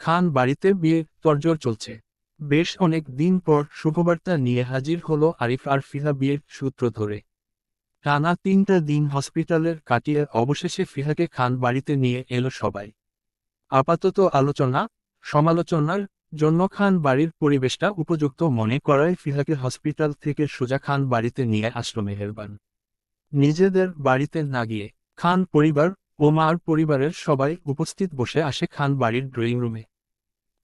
খান বাড়িতে বিয়ের তোড়জোড় চলছে। বেশ অনেক দিন পর শুভবার্তা নিয়ে হাজির হলো আরিফ আর ফিহা বিয়ের সূত্র ধরে। টানা 3টা দিন হসপিটালের কাটিয়ে অবশেষে ফিহাকে খান বাড়িতে নিয়ে এলো সবাই। আপাতত আলোচনা সমালোচনার জন্য খান বাড়ির পরিবেশটা উপযুক্ত মনে করায় ফিহাকে হসপিটাল থেকে সোজা খান বাড়িতে নিয়ে আসলো মেহেরবান। নিজেদের বাড়িতে না গিয়ে খান পরিবার ও মার পরিবারের সবাই উপস্থিত বসে আসে খান বাড়ির ড্রয়িং রুমে।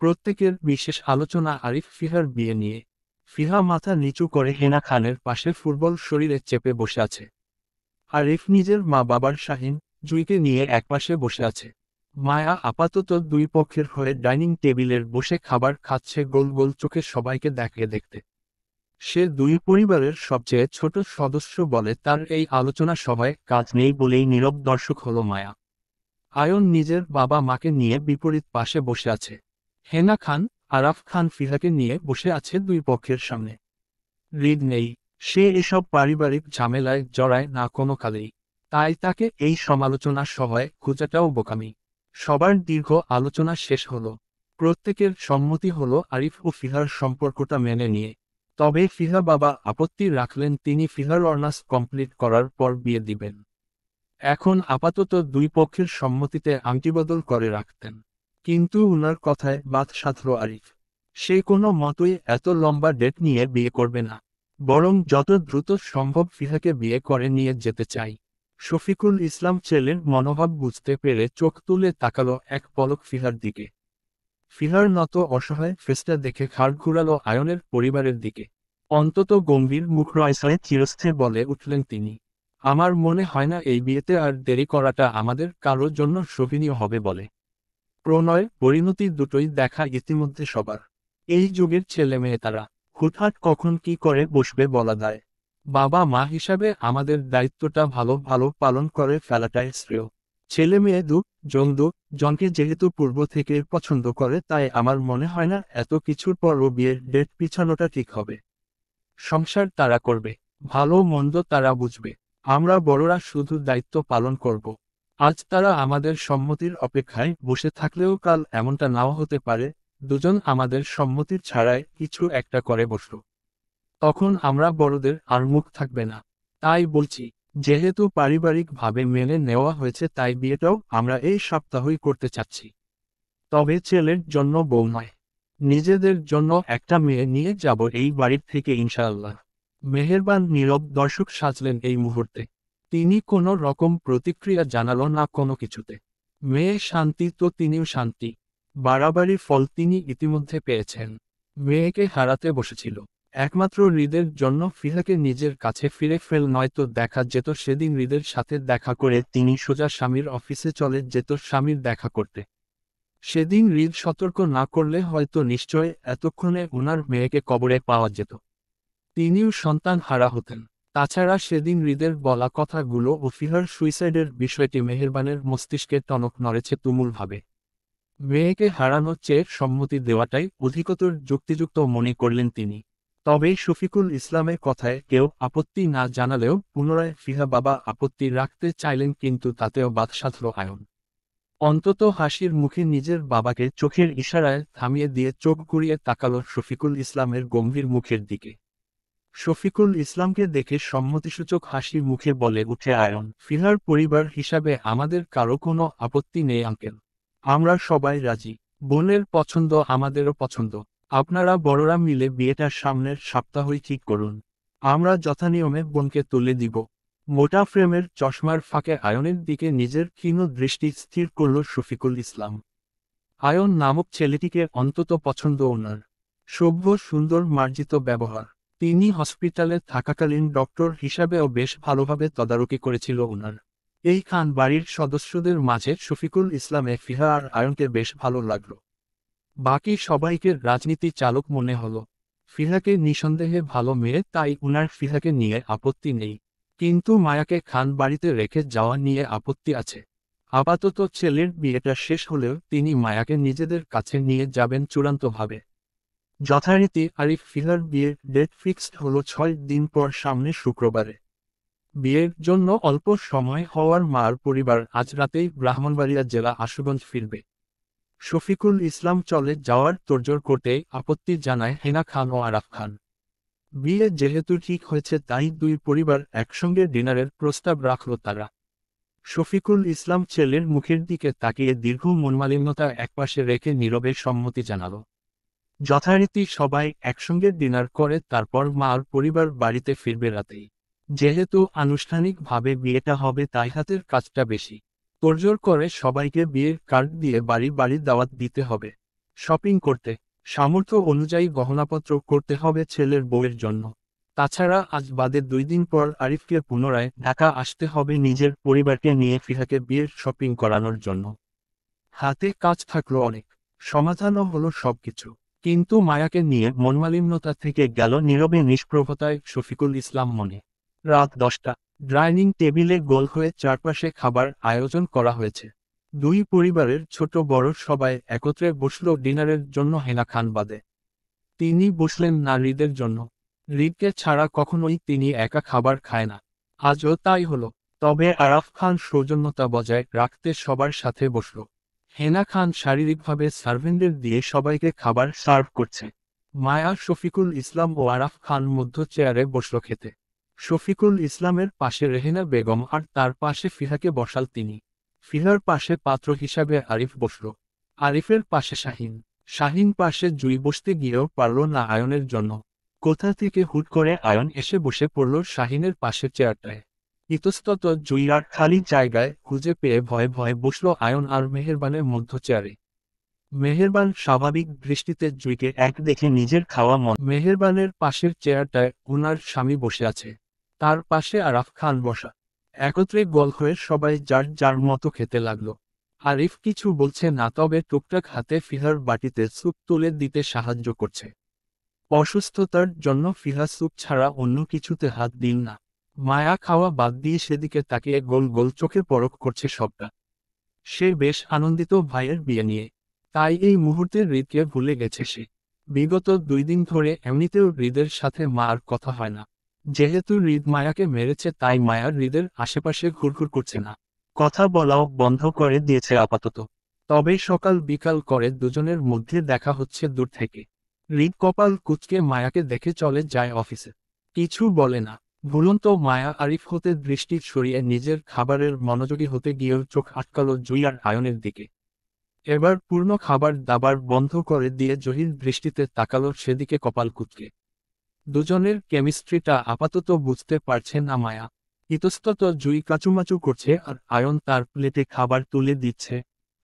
প্রত্যেকের বিশেষ আলোচনা আরিফ ফিহার বিয়ে নিয়ে। ফিহা মাথা নিচু করে হেনা খানের পাশে ফুটবল শরীরে চেপে বসে আছে। আরিফ নিজের মা বাবার শাহিন জুইকে নিয়ে একপাশে বসে আছে। মায়া আপাতত দুই পক্ষের হয়ে ডাইনিং টেবিলের বসে খাবার খাচ্ছে গোল গোল চোখে সবাইকে দেখে দেখতে। সে দুই পরিবারের সবচেয়ে ছোট সদস্য বলে তার এই আলোচনা সভায় কাজ নেই বলেই নীরব দর্শক হলো মায়া। আয়ন নিজের বাবা মাকে নিয়ে বিপরীত পাশে বসে আছে। হেনা খান আরাফ খান ফিহাকে নিয়ে বসে আছে দুই পক্ষের সামনে। হৃদ নেই, সে এসব পারিবারিক ঝামেলায় জড়ায় না কোনো কালেই। তাই তাকে এই সমালোচনা সভায় খোঁজাটাও বোকামি। সবার দীর্ঘ আলোচনা শেষ হলো। প্রত্যেকের সম্মতি হলো আরিফ ও ফিহার সম্পর্কটা মেনে নিয়ে। তবে ফিহা বাবা আপত্তি রাখলেন তিনি ফিহার অনার্স কমপ্লিট করার পর বিয়ে দিবেন। এখন আপাতত দুই পক্ষের সম্মতিতে আংটিবদল করে রাখতেন। কিন্তু উনার কথায় বাদ সাধল আরিফ। সে কোনো মতোই এত লম্বা ডেট নিয়ে বিয়ে করবে না, বরং যত দ্রুত সম্ভব ফিহাকে বিয়ে করে নিয়ে যেতে চাই। শফিকুল ইসলাম ছেলের মনোভাব বুঝতে পেরে চোখ তুলে তাকালো এক পলক ফিহার দিকে। ফিহার নত অসহায় ফেসটা দেখে ঘাড় ঘুরালো আয়নের পরিবারের দিকে। অন্তত গম্ভীর মুখ রয়সয়ে চিরস্থির বলে উঠলেন তিনি। আমার মনে হয় না এই বিয়েতে আর দেরি করাটা আমাদের কারোর জন্য শোভনীয় হবে বলে। প্রণয় পরিণতি দুটোই দেখা ইতিমধ্যে সবার। এই যুগের ছেলে মেয়ে তারা হুটহাট কখন কি করে বসবে বলা দায়। বাবা মা হিসাবে আমাদের দায়িত্বটা ভালো ভালো পালন করে ফেলাটাই শ্রেয়। ছেলে মেয়ে জনকে যেহেতু পূর্ব থেকে পছন্দ করে তাই আমার মনে হয় না এত কিছুর পরও বিয়ের ডেট পিছানোটা ঠিক হবে। সংসার তারা করবে, ভালো মন্দ তারা বুঝবে। আমরা বড়রা শুধু দায়িত্ব পালন করব। আজ তারা আমাদের সম্মতির অপেক্ষায় বসে থাকলেও কাল এমনটা নাও হতে পারে দুজন আমাদের সম্মতির ছাড়াই কিছু একটা করে বসল। তখন আমরা বড়দের আর মুখ থাকবে না। তাই বলছি, যেহেতু পারিবারিকভাবে মেনে নেওয়া হয়েছে তাই বিয়েটাও আমরা এই সপ্তাহই করতে চাচ্ছি। তবে ছেলের জন্য বউ নয়, নিজেদের জন্য একটা মেয়ে নিয়ে যাব এই বাড়ির থেকে ইনশাআল্লাহ। মেহেরবান নীরব দর্শক সাজলেন এই মুহূর্তে। তিনি কোনো রকম প্রতিক্রিয়া জানালো না কোনো কিছুতে। মেয়ে শান্তি তো তিনিও শান্তি। বাড়াবাড়ির ফল তিনি ইতিমধ্যে পেয়েছেন। মেয়েকে হারাতে বসেছিল। একমাত্র হৃদের জন্য ফিহাকে নিজের কাছে ফিরে ফেল নয়তো দেখা যেত সেদিন হৃদের সাথে দেখা করে তিনি সোজা স্বামীর অফিসে চলে যেত স্বামীর দেখা করতে। সেদিন হৃদ সতর্ক না করলে হয়তো নিশ্চয় এতক্ষণে উনার মেয়েকে কবরে পাওয়া যেত। তিনিও সন্তান হারা হতেন। তাছাড়া সেদিন হৃদের বলা কথাগুলো ও ফিহার সুইসাইডের বিষয়টি মেহেরবানের মস্তিষ্কে টনক নড়েছে তুমুলভাবে। মেয়েকে হারানোর চেয়ে সম্মতি দেওয়াটাই অধিকতর যুক্তিযুক্ত মনে করলেন তিনি। তবে শফিকুল ইসলামের কথায় কেউ আপত্তি না জানালেও পুনরায় ফিহা বাবা আপত্তি রাখতে চাইলেন কিন্তু তাতেও বাদ সাধল আয়ন। অন্তত হাসির মুখে নিজের বাবাকে চোখের ইশারায় থামিয়ে দিয়ে চোখ ঘুরিয়ে তাকালো শফিকুল ইসলামের গম্ভীর মুখের দিকে। শফিকুল ইসলামকে দেখে সম্মতিসূচক হাসি মুখে বলে উঠে আয়ন, ফিহার পরিবার হিসাবে আমাদের কারো কোনো আপত্তি নেই আঙ্কেল। আমরা সবাই রাজি। বোনের পছন্দ আমাদেরও পছন্দ। আপনারা বড়রা মিলে বিয়েটা সামনের সপ্তাহই ঠিক করুন। আমরা যথানিয়মে বোনকে তুলে দিব। মোটা ফ্রেমের চশমার ফাঁকে আয়নের দিকে নিজের ক্ষীণ দৃষ্টি স্থির করল শফিকুল ইসলাম। আয়ন নামক ছেলেটিকে অন্তত পছন্দ ওনার। সভ্য সুন্দর মার্জিত ব্যবহার। তিনি হসপিটালে থাকাকালীন ডক্টর হিসাবেও বেশ ভালোভাবে তদারকি করেছিল ওনার। এই খান বাড়ির সদস্যদের মাঝে শফিকুল ইসলামে ফিহা আর আয়নকে বেশ ভালো লাগল। বাকি সবাইকে রাজনীতি চালক মনে হলো। ফিহাকে নিঃসন্দেহে ভালো মেয়ে তাই উনার ফিহাকে নিয়ে আপত্তি নেই। কিন্তু মায়াকে খান বাড়িতে রেখে যাওয়া নিয়ে আপত্তি আছে। আপাতত ছেলের বিয়েটা শেষ হলেও তিনি মায়াকে নিজেদের কাছে নিয়ে যাবেন চূড়ান্তভাবে। যথারীতি আরিফ ফিহার বিয়ের ডেট ফিক্সড হলো 6 দিন পর সামনে শুক্রবারে। বিয়ের জন্য অল্প সময় হওয়ার মার পরিবার আজ রাতেই ব্রাহ্মণবাড়িয়া জেলা আশুগঞ্জ ফিরবে। শফিকুল ইসলাম চলে যাওয়ার তোড়জোড় করতেই আপত্তি জানায় হেনা খান ও আরাফ খান। বিয়ে যেহেতু ঠিক হয়েছে তাই দুই পরিবার একসঙ্গে ডিনারের প্রস্তাব রাখল তারা। শফিকুল ইসলাম ছেলের মুখের দিকে তাকিয়ে দীর্ঘ মনমালিন্যতা একপাশে রেখে নীরবে সম্মতি জানাল। যথারীতি সবাই একসঙ্গে ডিনার করে তারপর মার পরিবার বাড়িতে ফিরবে রাতেই। যেহেতু আনুষ্ঠানিকভাবে বিয়েটা হবে তাই হাতের কাজটা বেশি। তোড়জোড় করে সবাইকে বিয়ের কার্ড দিয়ে বাড়ি বাড়ি দাওয়াত দিতে হবে। শপিং করতে, সামর্থ্য অনুযায়ী গহনাপত্র করতে হবে ছেলের বউয়ের জন্য। তাছাড়া আজ বাদে 2 দিন পর আরিফকে পুনরায় ঢাকা আসতে হবে নিজের পরিবারকে নিয়ে ফিহাকে বিয়ের শপিং করানোর জন্য। হাতে কাজ থাকলো অনেক, সমাধানও হলো সবকিছু। কিন্তু মায়াকে নিয়ে মনমালিন্যতা থেকে গেল নীরবে নিষ্প্রভতায় শফিকুল ইসলাম মনে। রাত 10টা, ডাইনিং টেবিলে গোল হয়ে চারপাশে খাবার আয়োজন করা হয়েছে। দুই পরিবারের ছোট বড় সবাই একত্রে বসল ডিনারের জন্য হেনা খান বাদে। তিনি বসলেন না হৃদের জন্য। হৃদকে ছাড়া কখনোই তিনি একা খাবার খায় না। আজও তাই হলো। তবে আরাফ খান সৌজন্যতা বজায় রাখতে সবার সাথে বসল। হেনা খান শারীরিকভাবে সার্ভেন্টদের দিয়ে সবাইকে খাবার সার্ভ করছে। মায়া, শফিকুল ইসলাম ও আরাফ খান মধ্য চেয়ারে বসল খেতে। শফিকুল ইসলামের পাশে রেহেনা বেগম আর তার পাশে ফিহাকে বসাল তিনি। ফিহার পাশে পাত্র হিসাবে আরিফ বসল। আরিফের পাশে শাহিন। শাহিন পাশে জুই বসতে গিয়েও পারল না আয়নের জন্য। কোথা থেকে হুট করে আয়ন এসে বসে পড়ল শাহিনের পাশের চেয়ারটায়। ইতস্তত জুই আর খালি জায়গায় খুঁজে পেয়ে ভয়ে ভয়ে বসল আয়ন আর মেহেরবানের মধ্য চেয়ারে। মেহেরবান স্বাভাবিক দৃষ্টিতে জুইকে এক দেখে নিজের খাওয়া মন। মেহেরবানের পাশের চেয়ারটায় উনার স্বামী বসে আছে, তার পাশে আরাফ খান বসা। একত্রে গোল হয়ে সবাই যার যার মতো খেতে লাগলো। আরিফ কিছু বলছে না, তবে টুকটাক হাতে ফিহার বাটিতে স্যুপ তুলে দিতে সাহায্য করছে। অসুস্থতার জন্য ফিহা স্যুপ ছাড়া অন্য কিছুতে হাত দিন না। মায়া খাওয়া বাদ দিয়ে সেদিকে তাকিয়ে গোল গোল চোখে পরখ করছে সবটা। সে বেশ আনন্দিত ভাইয়ের বিয়ে নিয়ে, তাই এই মুহূর্তে হৃদকে ভুলে গেছে সে। বিগত 2 দিন ধরে এমনিতেও হৃদের সাথে মার কথা হয় না। যেহেতু হৃদ মায়াকে মেরেছে তাই মায়া হৃদের আশেপাশে ঘুরঘুর করছে না, কথা বলাও বন্ধ করে দিয়েছে আপাতত। তবে সকাল বিকাল করে দুজনের মধ্যে দেখা হচ্ছে দূর থেকে। হৃদ কপাল কুঁচকে মায়াকে দেখে চলে যায় অফিসে, কিছু বলে না। ভুলন্ত মায়া আরিফ হতে দৃষ্টি সরিয়ে নিজের খাবারের মনোযোগী হতে গিয়েও চোখ আটকালো জুই আর আয়নের দিকে। এবার পূর্ণ খাবার দাবার বন্ধ করে দিয়ে জহির দৃষ্টিতে তাকালো সেদিকে কপাল কুঁচকে। দুজনের কেমিস্ট্রিটা আপাতত বুঝতে পারছে না মায়া। ইতস্তত জুই কাচুমাচু করছে আর আয়ন তার প্লেটে খাবার তুলে দিচ্ছে।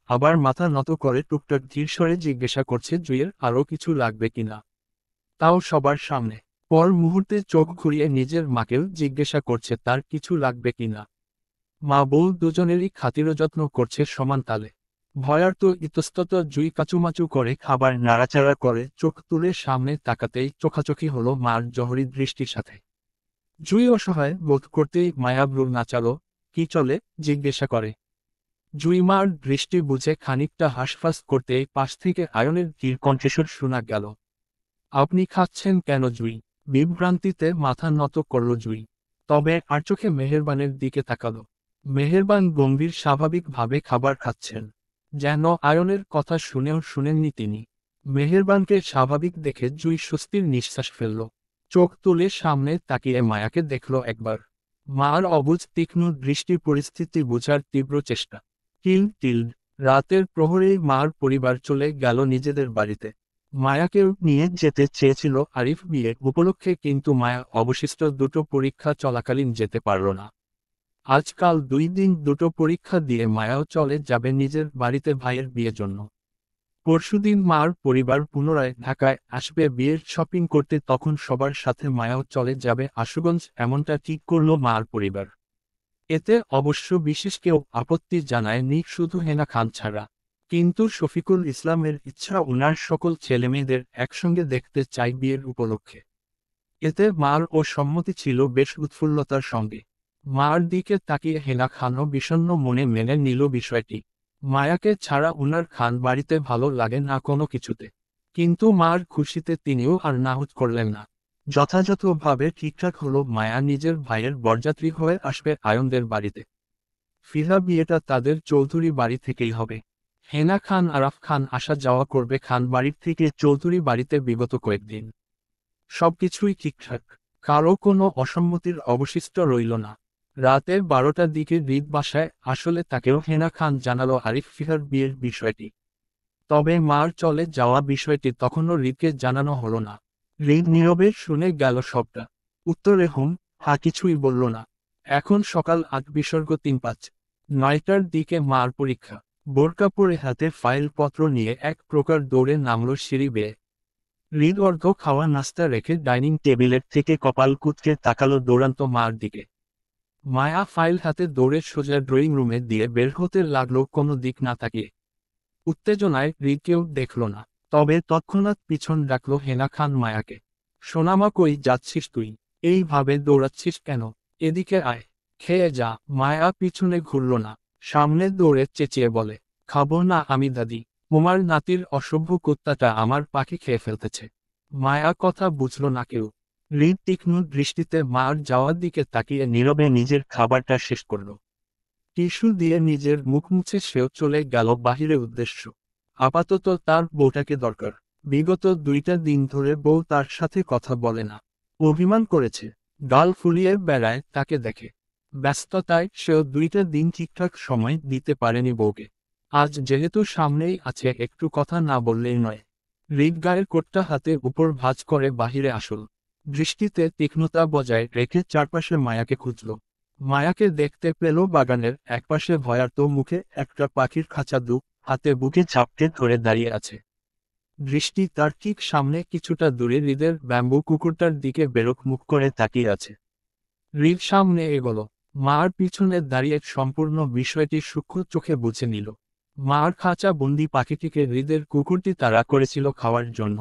আবার মাথা নত করে টুকটাক ধীর স্বরে জিজ্ঞাসা করছে জুইয়ের আরও কিছু লাগবে কিনা, তাও সবার সামনে। পর মুহূর্তে চোখ ঘুরিয়ে নিজের মাকেও জিজ্ঞাসা করছে তার কিছু লাগবে কিনা। মা বউ দুজনেরই খাতির যত্ন করছে সমান তালে। ভয়ার্ত ইতস্তত জুই কাচুমাচু করে খাবার নাড়াচাড়া করে চোখ তুলে সামনে তাকাতেই চোখাচোখি হলো মার জহরি দৃষ্টির সাথে। জুই অসহায় বোধ করতেই মায়া ভ্রু নাচালো। কি চলে জিজ্ঞাসা করে। জুই মার দৃষ্টি বুঝে খানিকটা হাঁসফাঁস করতেই পাশ থেকে আয়নের ধীর কণ্ঠস্বর শোনা গেল। আপনি খাচ্ছেন কেন জুই? বিভ্রান্তিতে মাথা নত করল জুই। তবে আর চোখে মেহেরবানের দিকে তাকালো। মেহেরবান গম্ভীর স্বাভাবিকভাবে খাবার খাচ্ছেন, যেন আয়নের কথা শুনেও শুনেননি তিনি। মেহেরবানকে স্বাভাবিক দেখে জুই স্বস্তির নিঃশ্বাস ফেলল। চোখ তুলে সামনে তাকিয়ে মায়াকে দেখল একবার। মার অবুঝ তীক্ষ্ণ দৃষ্টি পরিস্থিতি বোঝার তীব্র চেষ্টা। টিল টিল রাতের প্রহরেই মার পরিবার চলে গেল নিজেদের বাড়িতে। মায়াকেও নিয়ে যেতে চেয়েছিল আরিফ বিয়ে উপলক্ষে, কিন্তু মায়া অবশিষ্ট 2টো পরীক্ষা চলাকালীন যেতে পারল না। আজকাল 2 দিন 2টো পরীক্ষা দিয়ে মায়াও চলে যাবে নিজের বাড়িতে ভাইয়ের বিয়ের জন্য। পরশুদিন মার পরিবার পুনরায় ঢাকায় আসবে বিয়ের শপিং করতে, তখন সবার সাথে মায়াও চলে যাবে আশুগঞ্জ, এমনটা ঠিক করল মার পরিবার। এতে অবশ্য বিশেষ কেউ আপত্তি জানায়নি, শুধু হেনা খান ছাড়া। কিন্তু শফিকুল ইসলামের ইচ্ছা উনার সকল ছেলেমেয়েদের একসঙ্গে দেখতে চাই বিয়ের উপলক্ষে। এতে মার ও সম্মতি ছিল বেশ উৎফুল্লতার সঙ্গে। মার দিকে তাকিয়ে হেনা খানও বিষণ্ণ মনে মেনে নিল বিষয়টি। মায়াকে ছাড়া উনার খান বাড়িতে ভালো লাগে না কোনো কিছুতে। কিন্তু মার খুশিতে তিনিও আর নাহুত করলেন না। যথাযথভাবে ঠিকঠাক হলো মায়া নিজের ভাইয়ের বরযাত্রী হয়ে আসবে আয়নদের বাড়িতে। ফিহা বিয়েটা তাদের চৌধুরী বাড়ি থেকেই হবে। হেনা খান আরাফ খান আসা যাওয়া করবে খান বাড়ির থেকে চৌধুরী বাড়িতে বিগত কয়েকদিন। সবকিছুই ঠিকঠাক, কারো কোনো অসম্মতির অবশিষ্ট রইল না। রাতে 12টার দিকে হৃদ বাসায় আসলে তাকেও হেনা খান জানালো আরিফ ফিহার বিয়ের বিষয়টি। তবে মার চলে যাওয়া বিষয়টি তখনও হৃদকে জানানো হলো না। হৃদ নীরবে শুনে গেল সবটা। উত্তরে হা কিছুই বলল না। এখন সকাল 8 বিসর্গ 3:05। 9টার দিকে মার পরীক্ষা। বোরকা পরে হাতে ফাইলপত্র নিয়ে এক প্রকার দৌড়ে নামল সিঁড়ি বেয়ে। হৃদ অর্ধ খাওয়া নাস্তা রেখে ডাইনিং টেবিলের থেকে কপাল কুঁচকে তাকালো দৌড়ান্ত মার দিকে। মায়া ফাইল হাতে দৌড়ে সোজা ড্রয়িং রুমে দিয়ে বের হতে লাগলো কোনো দিক না তাকিয়ে। উত্তেজনায় হৃদ কেউ দেখল না। তবে তৎক্ষণাৎ পিছন ডাকলো হেনা খান মায়াকে। সোনামা, কই যাচ্ছিস তুই? এইভাবে দৌড়াচ্ছিস কেন? এদিকে আয়, খেয়ে যা। মায়া পিছনে ঘুরল না, সামনে দৌড়ে চেঁচিয়ে বলে, খাবো না আমি দাদি। তোমার নাতির অসভ্য কুত্তাটা আমার পাখি খেয়ে ফেলতেছে। মায়া কথা বুঝল না কেউ। হৃদ তীক্ষ্ণ দৃষ্টিতে মার যাওয়ার দিকে তাকিয়ে নীরবে নিজের খাবারটা শেষ করল। টিস্যু দিয়ে নিজের মুখ মুছে সেও চলে গেল বাহিরে উদ্দেশ্য। আপাতত তার বউটাকে দরকার। বিগত 2টা দিন ধরে বউ তার সাথে কথা বলে না। অভিমান করেছে, গাল ফুলিয়ে বেড়ায় তাকে দেখে। ব্যস্ততায় সেও 2টা দিন ঠিকঠাক সময় দিতে পারেনি বউকে। আজ যেহেতু সামনেই আছে, একটু কথা না বললেই নয়। হৃদ গায়ের কোটটা হাতে উপর ভাঁজ করে বাহিরে আসল দৃষ্টিতে তীক্ষ্ণতা বজায় রেখে চারপাশে মায়াকে খুঁজল। মায়াকে দেখতে পেল বাগানের একপাশে ভয়ার্ত মুখে একটা পাখির খাঁচা হাতে বুকে ঝাপটে ধরে দাঁড়িয়ে আছে। দৃষ্টি তার ঠিক সামনে কিছুটা দূরে হৃদের ব্যাম্বু কুকুরটার দিকে বেরোক মুখ করে তাকিয়ে আছে। হৃদ সামনে এগোল, মার পিছনে দাঁড়িয়ে সম্পূর্ণ বিষয়টি সূক্ষ্ম চোখে বুঝে নিল। মার খাঁচা বন্দি পাখিটিকে হৃদের কুকুরটি তাড়া করেছিল খাওয়ার জন্য,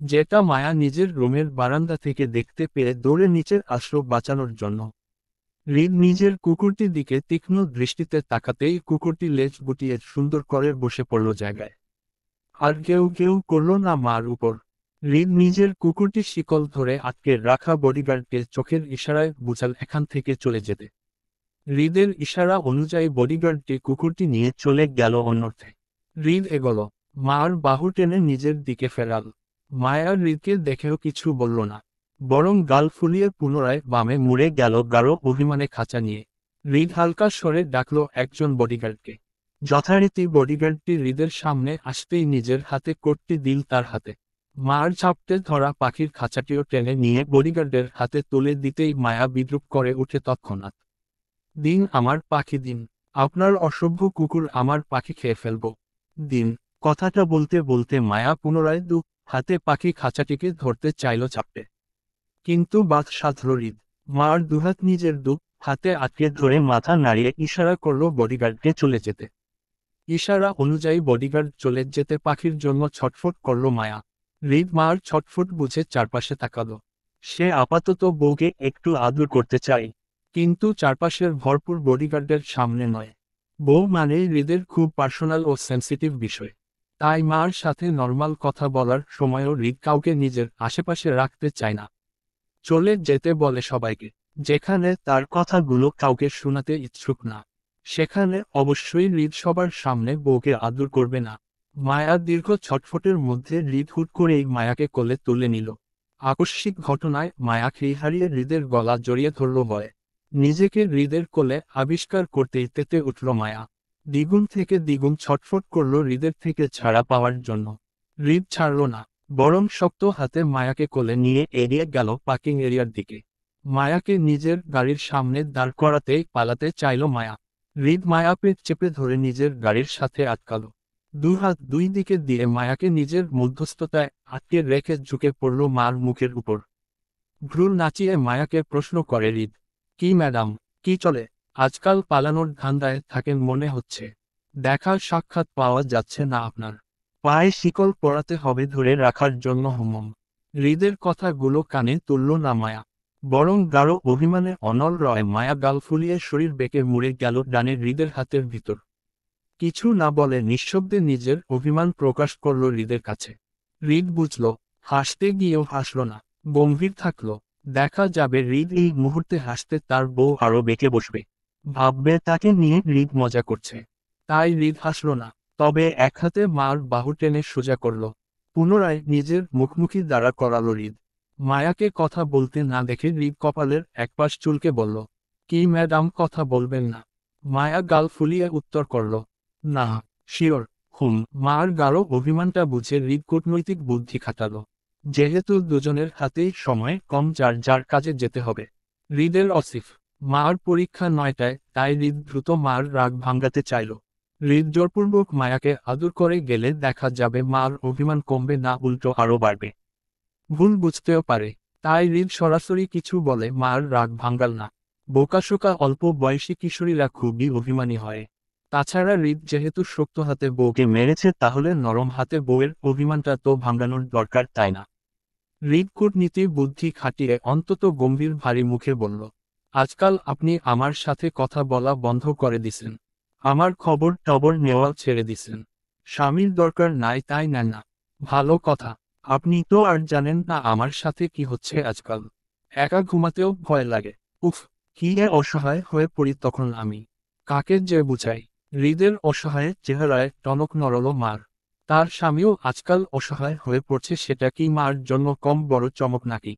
যেটা মায়া নিজের রুমের বারান্দা থেকে দেখতে পেয়ে দৌড়ে নিচে আসলো বাঁচানোর জন্য। হৃদ নিজের কুকুরটির দিকে তীক্ষ্ণ দৃষ্টিতে তাকাতেই কুকুরটি লেজ গুটিয়ে সুন্দর করে বসে পড়ল জায়গায়। আর কেউ কেউ করল না মার উপর। হৃদ নিজের কুকুরটি শিকল ধরে আটকে রাখা বডিগার্ডকে চোখের ইশারায় বুঝাল এখান থেকে চলে যেতে। হৃদের ইশারা অনুযায়ী বডিগার্ডটি কুকুরটি নিয়ে চলে গেল অন্যর্থে। হৃদ এগোল, মার বাহু টেনে নিজের দিকে ফেরাল। মায়া হৃদকে দেখেও কিছু বলল না, বরং গাল ফুলিয়ে পুনরায় বামে মুড়ে গেল গাঢ় অভিমানে খাঁচা নিয়ে। হৃদ হালকা স্বরে ডাকল একজন বডিগার্ডকে। যথারীতি বডিগার্ডটি হৃদের সামনে আসতেই নিজের হাতে কোটটি দিল তার হাতে। মার ঝাপটে ধরা পাখির খাঁচাটিও টেনে নিয়ে বডিগার্ডের হাতে তুলে দিতেই মায়া বিদ্রুপ করে উঠে তৎক্ষণাৎ। দিন আমার পাখি দিন, আপনার অসভ্য কুকুর আমার পাখি খেয়ে ফেলব। দিন। কথাটা বলতে বলতে মায়া পুনরায় হাতে পাখি খাঁচাটিকে ধরতে চাইল চাপটে। কিন্তু বাদ সাধল হৃদ। মার দুহাত নিজের হাতে আটকে ধরে মাথা নাড়িয়ে ইশারা করল বডিগার্ডকে চলে যেতে। ইশারা অনুযায়ী বডিগার্ড চলে যেতে পাখির জন্য ছটফট করল মায়া। হৃদ মার ছটফট বুঝে চারপাশে তাকালো। সে আপাতত বউকে একটু আদর করতে চায়, কিন্তু চারপাশের ভরপুর বডিগার্ডের সামনে নয়। বউ মানে হৃদের খুব পার্সোনাল ও সেন্সিটিভ বিষয়। তাই মার সাথে নর্মাল কথা বলার সময়ও হৃদ কাউকে নিজের আশেপাশে রাখতে চায় না। চলে যেতে বলে সবাইকে। যেখানে তার কথাগুলো কাউকে শোনাতে ইচ্ছুক না, সেখানে অবশ্যই হৃদ সবার সামনে বউকে আদর করবে না। মায়া দীর্ঘ ছটফটের মধ্যে হৃদ হুট করেই মায়াকে কোলে তুলে নিল। আকস্মিক ঘটনায় মায়া খেই হারিয়ে হৃদের গলা জড়িয়ে ধরল ভয়ে। নিজেকে হৃদের কোলে আবিষ্কার করতেই তেতে উঠল মায়া। দ্বিগুণ থেকে দ্বিগুণ ছটফট করল হৃদের থেকে ছাড়া পাওয়ার জন্য। হৃদ ছাড়ল না, বরং শক্ত হাতে মায়াকে কোলে নিয়ে এড়িয়ে গেল পার্কিং এরিয়ার দিকে। মায়াকে নিজের গাড়ির সামনে দাঁড় করাতেই পালাতে চাইল মায়া। হৃদ মায়া পেট চেপে ধরে নিজের গাড়ির সাথে আটকালো। দুহাত দুই দিকে দিয়ে মায়াকে নিজের মধ্যস্থতায় আটকে রেখে ঝুঁকে পড়ল মার মুখের উপর। ভ্রূ নাচিয়ে মায়াকে প্রশ্ন করে হৃদ, কি ম্যাডাম, কি চলে? আজকাল পালানোর ধান্দায় থাকেন মনে হচ্ছে। দেখার সাক্ষাৎ পাওয়া যাচ্ছে না আপনার। পায়ে শিকল পরাতে হবে ধরে রাখার জন্য হুমম। হৃদের কথাগুলো কানে তুলল না মায়া, বরং গাঢ় অভিমানে অনল রয় মায়া গাল ফুলিয়ে শরীর বেঁকে মুড়ে গেল ডানে হৃদের হাতের ভিতর। কিছু না বলে নিঃশব্দে নিজের অভিমান প্রকাশ করল হৃদের কাছে। হৃদ বুঝল, হাসতে গিয়েও হাসল না, গম্ভীর থাকল। দেখা যাবে হৃদ এই মুহূর্তে হাসতে তার বউ আরো বেঁকে বসবে, ভাববে তাকে নিয়ে হৃদ মজা করছে। তাই হৃদ হাসল না, তবে এক হাতে মার বাহু টেনে সোজা করল। পুনরায় নিজের মুখোমুখি দাঁড়া করালো হৃদ। মায়াকে কথা বলতে না দেখে হৃদ কপালের একপাশ চুলকে বলল, কি ম্যাডাম, কথা বলবেন না? মায়া গাল ফুলিয়ে উত্তর করল, না, শিওর। মার গাঢ় অভিমানটা বুঝে হৃদ কূটনৈতিক বুদ্ধি খাটালো। যেহেতু দুজনের হাতেই সময় কম, যার যার কাজে যেতে হবে। হৃদের অসিফ মার পরীক্ষা 9টায়, তাই হৃদ দ্রুত মার রাগ ভাঙাতে চাইল। হৃদ জোরপূর্বক মায়াকে আদর করে গেলে দেখা যাবে মার অভিমান কমবে না, উল্টো আরও বাড়বে। ভুল বুঝতেও পারে, তাই হৃদ সরাসরি কিছু বলে মার রাগ ভাঙাল না। বোকাশোকা অল্প বয়সী কিশোরীরা খুবই অভিমানী হয়। তাছাড়া হৃদ যেহেতু শক্ত হাতে বউকে মেরেছে, তাহলে নরম হাতে বউয়ের অভিমানটা তো ভাঙানোর দরকার, তাই না? হৃদ কূটনীতি বুদ্ধি খাটিয়ে অন্তত গম্ভীর ভারী মুখে বলল, আজকাল আপনি আমার সাথে কথা বলা বন্ধ করে দিছেন। আমার খবর টবর নেওয়া ছেড়ে দিছেন। স্বামীর দরকার নাই তাই নেন না। ভালো কথা। আপনি তো আর জানেন না আমার সাথে কি হচ্ছে আজকাল। একা ঘুমাতেও ভয় লাগে। উফ, কি অসহায় হয়ে পড়ি তখন আমি। কাকে যে বুঝাই। হৃদের অসহায় চেহারায় টনক নড়ল মার। তার স্বামীও আজকাল অসহায় হয়ে পড়ছে, সেটা কি মার জন্য কম বড় চমক নাকি?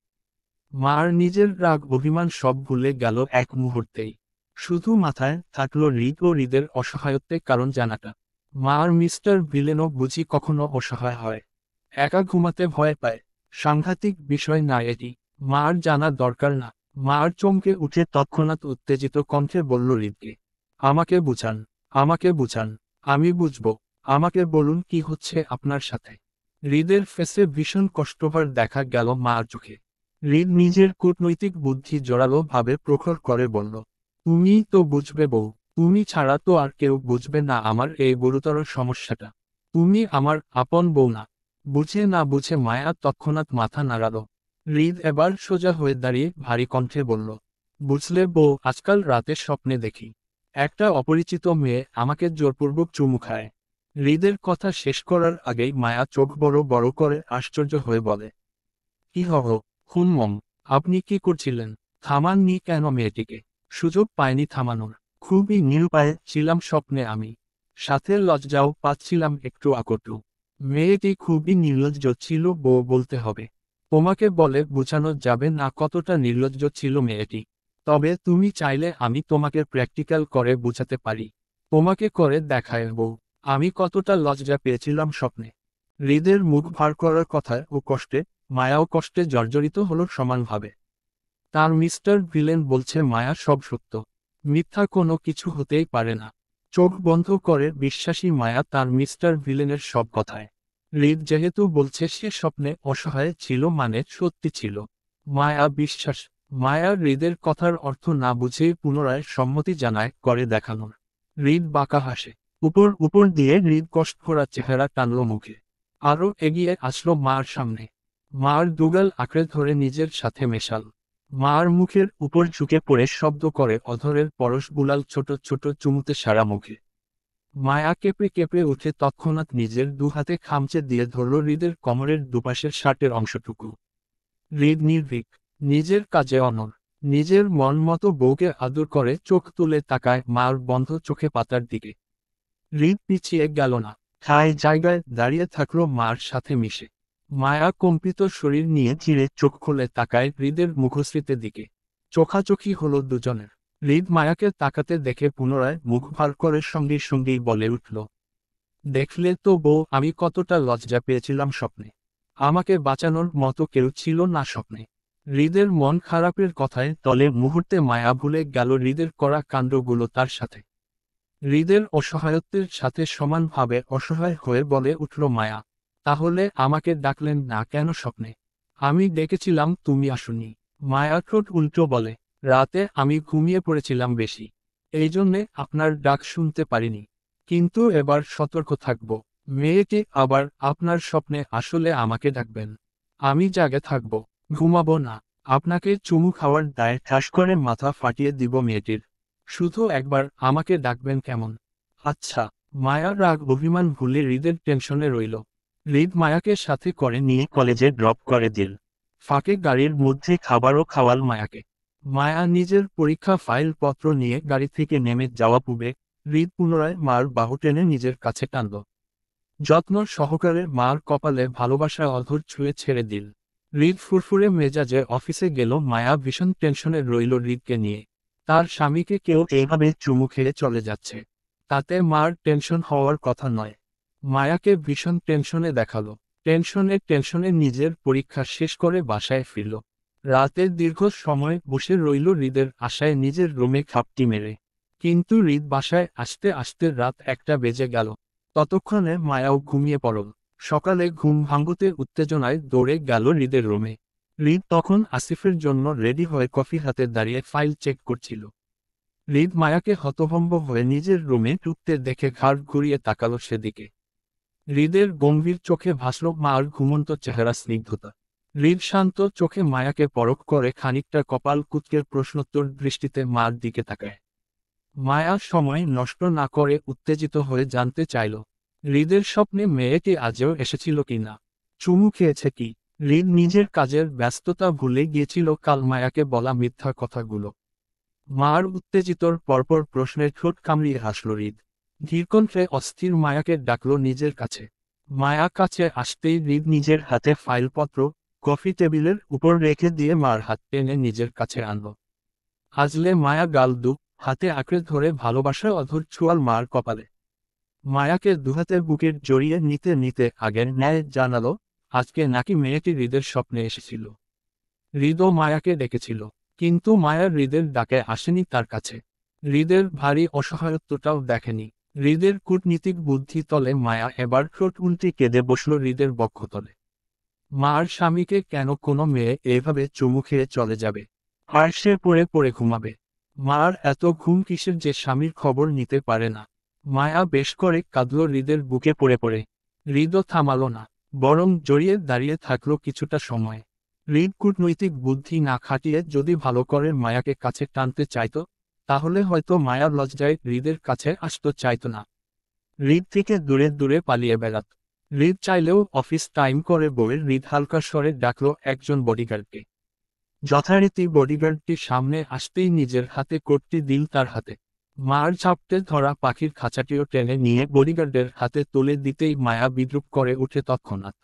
মার নিজের রাগ অভিমান সব ভুলে গেল এক মুহূর্তেই। শুধু মাথায় থাকলো হৃদ ও হৃদের অসহায়ত্বের কারণ জানাটা। মার মিস্টার ভিলেনও বুঝি কখনো অসহায় হয়? একা ঘুমাতে ভয় পায়? সাংঘাতিক বিষয় না এটি? মার জানা দরকার না? মার চমকে উঠে তৎক্ষণাৎ উত্তেজিত কণ্ঠে বলল হৃদকে, আমাকে বুঝান, আমাকে বুঝান। আমি বুঝব। আমাকে বলুন কি হচ্ছে আপনার সাথে। হৃদের ফেসে ভীষণ কষ্টভর দেখা গেল মার চোখে। হৃদ নিজের কূটনৈতিক বুদ্ধি জোরালো ভাবে প্রখর করে বলল, তুমিই তো বুঝবে বউ। তুমি ছাড়া তো আর কেউ বুঝবে না আমার এই গুরুতর সমস্যাটা। তুমি আমার আপন বউ না। বুঝে না বুঝে মায়া তৎক্ষণাৎ মাথা নাড়াল। হৃদ এবার সোজা হয়ে দাঁড়িয়ে ভারী কণ্ঠে বলল, বুঝলে বউ, আজকাল রাতে স্বপ্নে দেখি একটা অপরিচিত মেয়ে আমাকে জোরপূর্বক চুমু খায়। হৃদের কথা শেষ করার আগেই মায়া চোখ বড় বড় করে আশ্চর্য হয়ে বলে, কি হুনমম, আপনি কি করছিলেন? থামাননি কেন মেয়েটিকে? সুযোগ পায়নি থামানোর। খুবই নিরুপায় ছিলাম স্বপ্নে আমি। সাথে লজ্জাও পাচ্ছিলাম একটু আকটু। মেয়েটি খুবই নির্লজ্জ ছিল বউ বলতে হবে। তোমাকে বলে বোঝানো যাবে না কতটা নির্লজ্জ ছিল মেয়েটি। তবে তুমি চাইলে আমি তোমাকে প্র্যাকটিক্যাল করে বোঝাতে পারি। তোমাকে করে দেখায় বউ, আমি কতটা লজ্জা পেয়েছিলাম স্বপ্নে। হৃদের মুখ ভার করার কথায় ও কষ্টে, মায়াও কষ্টে জর্জরিত হল সমানভাবে। তার মিস্টার ভিলেন বলছে মায়া সব সত্য। মিথ্যা কোনো কিছু হতেই পারে না। চোখ বন্ধ করে বিশ্বাসী মায়া তার মিস্টার ভিলেনের সব কথায়। হৃদ যেহেতু বলছে সে স্বপ্নে অসহায় ছিল, মানে সত্যি ছিল। মায়া বিশ্বাস। মায়া হৃদের কথার অর্থ না বুঝেই পুনরায় সম্মতি জানায় করে দেখানোর। হৃদ বাঁকা হাসে। উপর উপর দিয়ে হৃদ কষ্টভরা চেহারা টানল মুখে। আরও এগিয়ে আসলো মার সামনে। মার দুগাল আঁকড়ে ধরে নিজের সাথে মেশাল। মার মুখের উপর ঝুঁকে পড়ে শব্দ করে অধরের পরশ বুলাল ছোট ছোট চুমুতে সারা মুখে। মায়া কেঁপে কেঁপে উঠে তৎক্ষণাৎ নিজের দুহাতে খামচে দিয়ে ধরল হৃদের কোমরের দুপাশের শার্টের অংশটুকু। হৃদ নির্ভীক, নিজের কাজে অনড়, নিজের মন মতো বউকে আদর করে চোখ তুলে তাকায় মার বন্ধ চোখে পাতার দিকে। হৃদ পিছিয়ে গেল না, ঠায় জায়গায় দাঁড়িয়ে থাকলো মার সাথে মিশে। মায়া কম্পিত শরীর নিয়ে চিরে চোখ খুলে তাকায় হৃদের মুখশ্রীতে দিকে। চোখাচোখি হলো দুজনের। হৃদ মায়াকে তাকাতে দেখে পুনরায় মুখ ভার করে সঙ্গে সঙ্গেই বলে উঠল, দেখলে তো বউ, আমি কতটা লজ্জা পেয়েছিলাম স্বপ্নে। আমাকে বাঁচানোর মতো কেউ ছিল না স্বপ্নে। হৃদের মন খারাপের কথায় তলে মুহূর্তে মায়া ভুলে গেল হৃদের করা কাণ্ডগুলো তার সাথে। হৃদের অসহায়ত্বের সাথে সমানভাবে অসহায় হয়ে বলে উঠল মায়া, তাহলে আমাকে ডাকলেন না কেন স্বপ্নে? আমি ডেকেছিলাম, তুমি আসুনি। মায়া ঠোঁট উল্টো বলে, রাতে আমি ঘুমিয়ে পড়েছিলাম বেশি, এই জন্যে আপনার ডাক শুনতে পারিনি। কিন্তু এবার সতর্ক থাকব। মেয়েটি আবার আপনার স্বপ্নে আসলে আমাকে ডাকবেন। আমি জাগে থাকব, ঘুমাবো না। আপনাকে চুমু খাওয়ার দায়ে ঠাস করে মাথা ফাটিয়ে দিব মেয়েটির। শুধু একবার আমাকে ডাকবেন কেমন? আচ্ছা। মায়া রাগ অভিমান ভুলে হৃদের টেনশনে রইল। হৃদ মায়াকে সাথে করে নিয়ে কলেজে ড্রপ করে দিল। ফাঁকে গাড়ির মধ্যে খাবারও খাওয়াল মায়াকে। মায়া নিজের পরীক্ষা ফাইলপত্র নিয়ে গাড়ি থেকে নেমে যাওয়া পূর্বে হৃদ পুনরায় মার বাহু টেনে নিজের কাছে টানল। যত্ন সহকারে মার কপালে ভালোবাসা অধর ছুঁয়ে ছেড়ে দিল। হৃদ ফুরফুরে মেজাজে অফিসে গেল। মায়া ভীষণ টেনশনে রইল হৃদকে নিয়ে। তার স্বামীকে কেউ এইভাবে চুমু খেয়ে চলে যাচ্ছে, তাতে মার টেনশন হওয়ার কথা নয়। মায়াকে ভীষণ টেনশনে দেখালো। টেনশনে নিজের পরীক্ষা শেষ করে বাসায় ফিরল। রাতের দীর্ঘ সময় বসে রইল হৃদের আশায় নিজের রুমে খাপটি মেরে। কিন্তু হৃদ বাসায় আসতে আসতে রাত 1টা বেজে গেল। ততক্ষণে মায়াও ঘুমিয়ে পড়ল। সকালে ঘুম ভাঙতে উত্তেজনায় দৌড়ে গেল হৃদের রুমে। হৃদ তখন আসিফের জন্য রেডি হয়ে কফি হাতে দাঁড়িয়ে ফাইল চেক করছিল। হৃদ মায়াকে হতভম্ব হয়ে নিজের রুমে ঢুকতে দেখে ঘাড় ঘুরিয়ে তাকালো সেদিকে। হৃদের গম্ভীর চোখে ভাসল মার ঘুমন্ত চেহারা স্নিগ্ধতা। হৃদ শান্ত চোখে মায়াকে পরখ করে খানিকটা কপাল কুঁচকে প্রশ্নোত্তর দৃষ্টিতে মার দিকে তাকায়। মায়া সময় নষ্ট না করে উত্তেজিত হয়ে জানতে চাইল, হৃদের স্বপ্নে মেয়েটি আজও এসেছিল কিনা, চুমু খেয়েছে কি। হৃদ নিজের কাজের ব্যস্ততা ভুলে গিয়েছিল কাল মায়াকে বলা মিথ্যা কথাগুলো। মার উত্তেজিতর পরপর প্রশ্নের ঠোঁট কামড়িয়ে হাসল হৃদ। ধীরকণ্ঠে অস্থির মায়াকে ডাকল নিজের কাছে। মায়া কাছে আসতেই হৃদ নিজের হাতে ফাইলপত্র কফি টেবিলের উপর রেখে দিয়ে মার হাত টেনে নিজের কাছে আনল। আজলে মায়া গাল হাতে আঁকড়ে ধরে ভালোবাসার অধর ছোঁয়াল মার কপালে। মায়াকে দুহাতে বুকের জড়িয়ে নিতে নিতে আগের ন্যায় জানালো, আজকে নাকি মেয়েটি হৃদের স্বপ্নে এসেছিল। হৃদও মায়াকে ডেকেছিল, কিন্তু মায়া হৃদের ডাকে আসেনি তার কাছে। হৃদের ভারী অসহায়ত্বটাও দেখেনি। হৃদের কূটনীতিক বুদ্ধি তলে মায়া এবার ঠোঁট উল্টে কেঁদে বসল হৃদের বক্ষতলে। মার স্বামীকে কেন কোনো মেয়ে এভাবে চুমু খেয়ে চলে যাবে, আর সে পড়ে পড়ে ঘুমাবে। মার এত ঘুম কিসের যে স্বামীর খবর নিতে পারে না। মায়া বেশ করে কাঁদল হৃদের বুকে পড়ে পড়ে। হৃদও থামালো না, বরং জড়িয়ে দাঁড়িয়ে থাকলো কিছুটা সময়। হৃদ কূটনৈতিক বুদ্ধি না খাটিয়ে যদি ভালো করে মায়াকে কাছে টানতে চাইত, তাহলে হয়তো মায়া লজ্জায় হৃদের কাছে আসতে চাইত না। হৃদ থেকে দূরে দূরে পালিয়ে বেড়াত। হৃদ চাইলেও অফিস টাইম করে বউয়ের হৃদ হালকা স্বরে ডাকলো একজন বডিগার্ডকে। যথারীতি বডিগার্ডটি সামনে আসতেই নিজের হাতে কোটটি দিল তার হাতে। মার ঝাপটে ধরা পাখির খাঁচাটিও টেনে নিয়ে বডিগার্ডের হাতে তুলে দিতেই মায়া বিদ্রূপ করে উঠে তৎক্ষণাৎ।